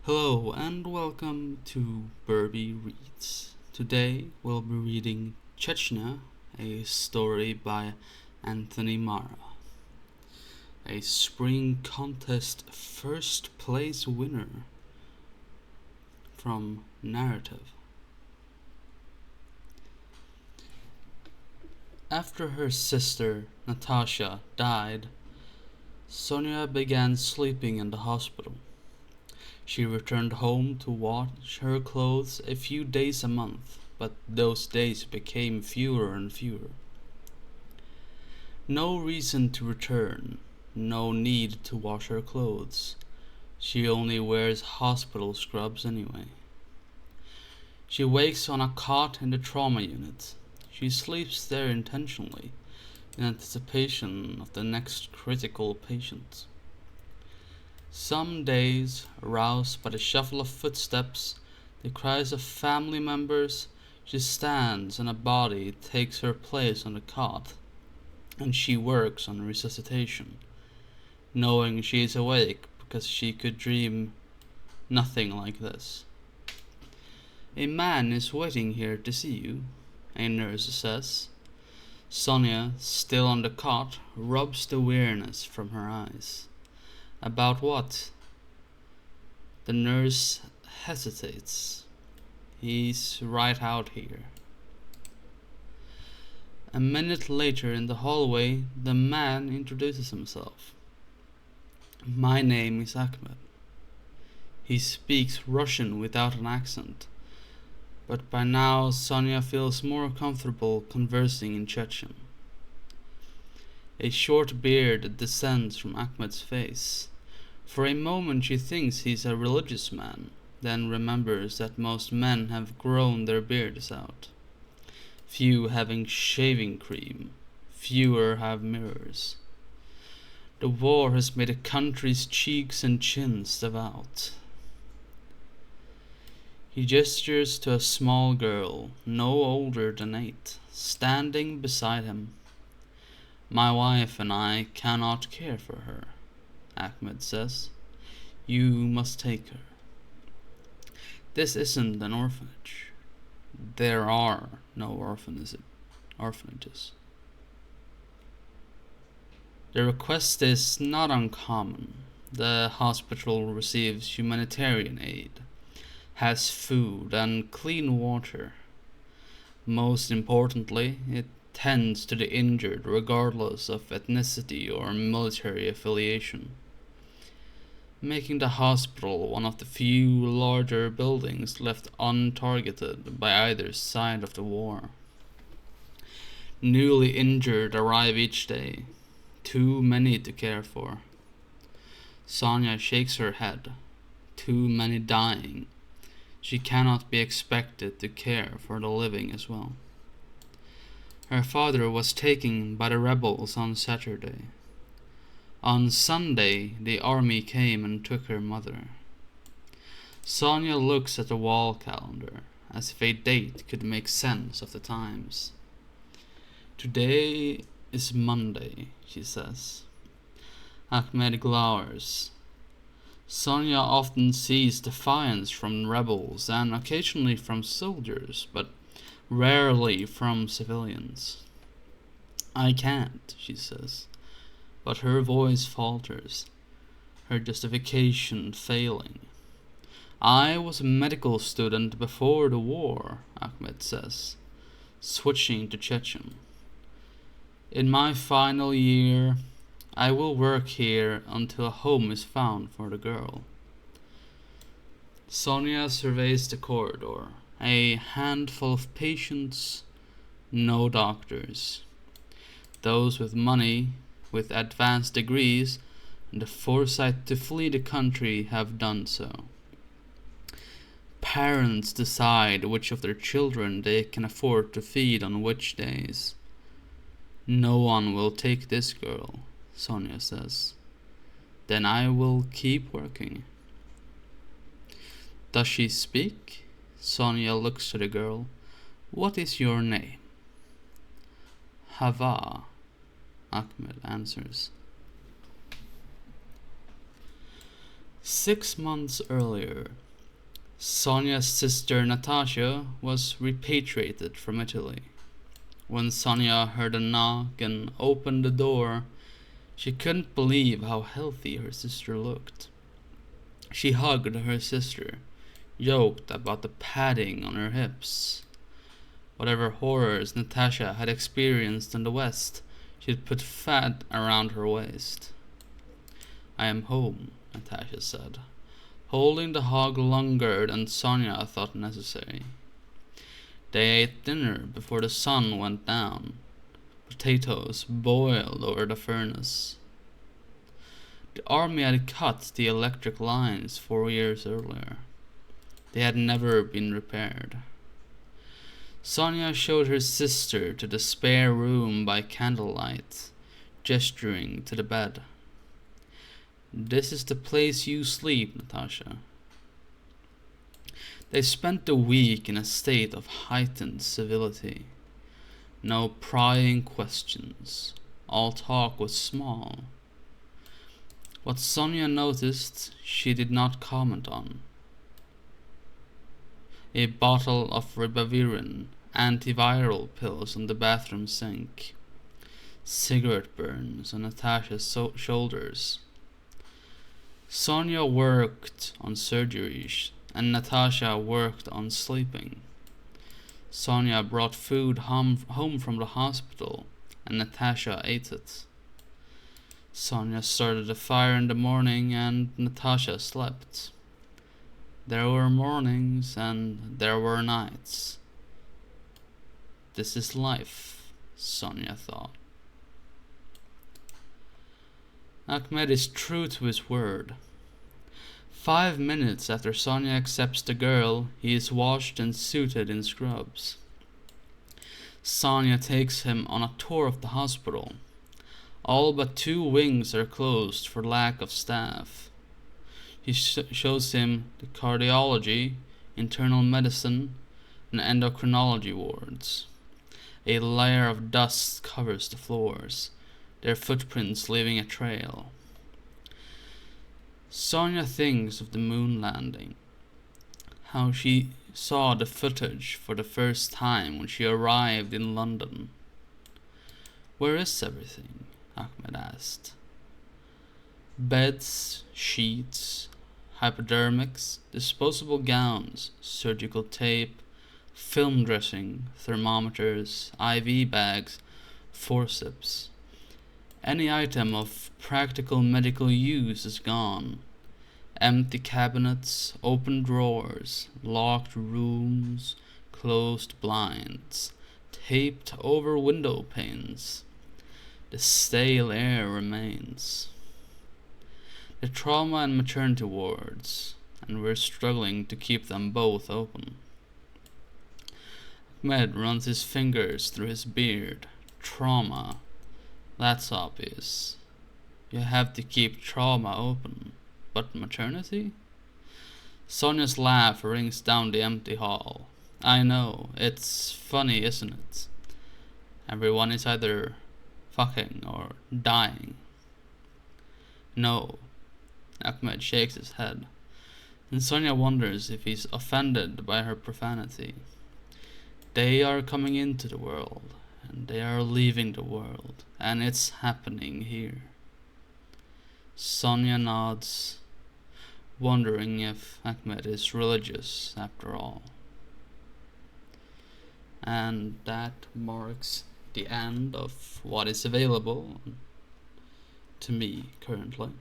Hello and welcome to Birby Reads. Today we'll be reading Chechnya, a story by Anthony Marra, a spring contest first place winner from Narrative. After her sister, Natasha, died, Sonia began sleeping in the hospital. She returned home to wash her clothes a few days a month, but those days became fewer and fewer. No reason to return, no need to wash her clothes. She only wears hospital scrubs anyway. She wakes on a cot in the trauma unit. She sleeps there intentionally, in anticipation of the next critical patient. Some days, aroused by the shuffle of footsteps, the cries of family members, she stands and a body takes her place on the cot, and she works on resuscitation, knowing she is awake because she could dream nothing like this. A man is waiting here to see you, a nurse says. Sonia, still on the cot, rubs the weariness from her eyes. About what? The nurse hesitates. He's right out here. A minute later in the hallway, the man introduces himself. My name is Ahmed. He speaks Russian without an accent, but by now Sonia feels more comfortable conversing in Chechen. A short beard descends from Ahmed's face. For a moment she thinks he's a religious man, then remembers that most men have grown their beards out. Few having shaving cream, fewer have mirrors. The war has made a country's cheeks and chins devout. He gestures to a small girl, no older than 8, standing beside him. My wife and I cannot care for her, Ahmed says. You must take her. This isn't an orphanage. There are no orphanages. The request is not uncommon. The hospital receives humanitarian aid, has food and clean water. Most importantly, it tends to the injured regardless of ethnicity or military affiliation, making the hospital one of the few larger buildings left untargeted by either side of the war. Newly injured arrive each day, too many to care for. Sonia shakes her head. Too many dying. She cannot be expected to care for the living as well. Her father was taken by the rebels on Saturday. On Sunday, the army came and took her mother. Sonia looks at the wall calendar, as if a date could make sense of the times. Today is Monday, she says. Ahmed glowers. Sonia often sees defiance from rebels and occasionally from soldiers, but rarely from civilians. I can't, she says, but her voice falters, her justification failing. I was a medical student before the war, Ahmed says, switching to Chechen. In my final year, I will work here until a home is found for the girl. Sonia surveys the corridor. A handful of patients, no doctors. Those with money, with advanced degrees, and the foresight to flee the country have done so. Parents decide which of their children they can afford to feed on which days. No one will take this girl, Sonia says. Then I will keep working. Does she speak? Sonia looks to the girl. What is your name? Hava, Ahmed answers. 6 months earlier, Sonia's sister Natasha was repatriated from Italy. When Sonia heard a knock and opened the door, she couldn't believe how healthy her sister looked. She hugged her sister, joked about the padding on her hips. Whatever horrors Natasha had experienced in the West, she'd put fat around her waist. "I am home," Natasha said, holding the hug longer than Sonia thought necessary. They ate dinner before the sun went down. Potatoes boiled over the furnace. The army had cut the electric lines 4 years earlier. They had never been repaired. Sonia showed her sister to the spare room by candlelight, gesturing to the bed. "This is the place you sleep, Natasha." They spent the week in a state of heightened civility. No prying questions. All talk was small. What Sonia noticed, she did not comment on. A bottle of ribavirin, antiviral pills on the bathroom sink. Cigarette burns on Natasha's shoulders. Sonia worked on surgeries, and Natasha worked on sleeping. Sonia brought food home from the hospital, and Natasha ate it. Sonia started a fire in the morning, and Natasha slept. There were mornings, and there were nights. This is life, Sonia thought. Ahmed is true to his word. 5 minutes after Sonia accepts the girl, he is washed and suited in scrubs. Sonia takes him on a tour of the hospital. All but 2 wings are closed for lack of staff. He shows him the cardiology, internal medicine, and endocrinology wards. A layer of dust covers the floors, their footprints leaving a trail. Sonia thinks of the moon landing, how she saw the footage for the first time when she arrived in London. "Where is everything?" Ahmed asked. "Beds, sheets, hypodermics, disposable gowns, surgical tape, film dressing, thermometers, IV bags, forceps. Any item of practical medical use is gone. Empty cabinets, open drawers, locked rooms, closed blinds, taped over window panes. The stale air remains. The trauma and maternity wards, and we're struggling to keep them both open." Ahmed runs his fingers through his beard. Trauma. That's obvious. You have to keep trauma open. But maternity? Sonia's laugh rings down the empty hall. "I know, it's funny, isn't it? Everyone is either fucking or dying." "No." Ahmed shakes his head, and Sonia wonders if he's offended by her profanity. They are coming into the world, and they are leaving the world, and it's happening here. Sonia nods, wondering if Ahmed is religious after all. And that marks the end of what is available to me currently.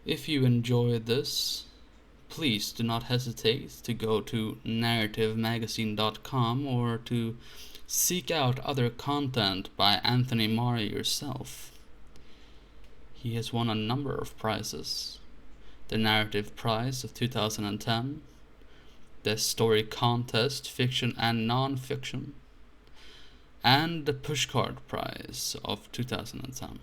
If you enjoyed this, please do not hesitate to go to NarrativeMagazine.com or to seek out other content by Anthony Marra yourself. He has won a number of prizes. The Narrative Prize of 2010, the Story Contest, Fiction and Non-Fiction, and the Pushcart Prize of 2010.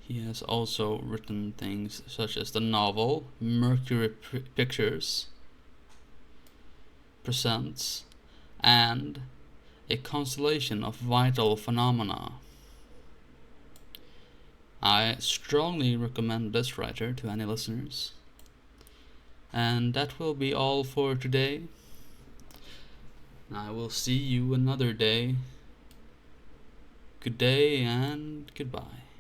He has also written things such as the novel Mercury Pictures Presents and A Constellation of Vital Phenomena. I strongly recommend this writer to any listeners. And that will be all for today. I will see you another day. Good day and goodbye.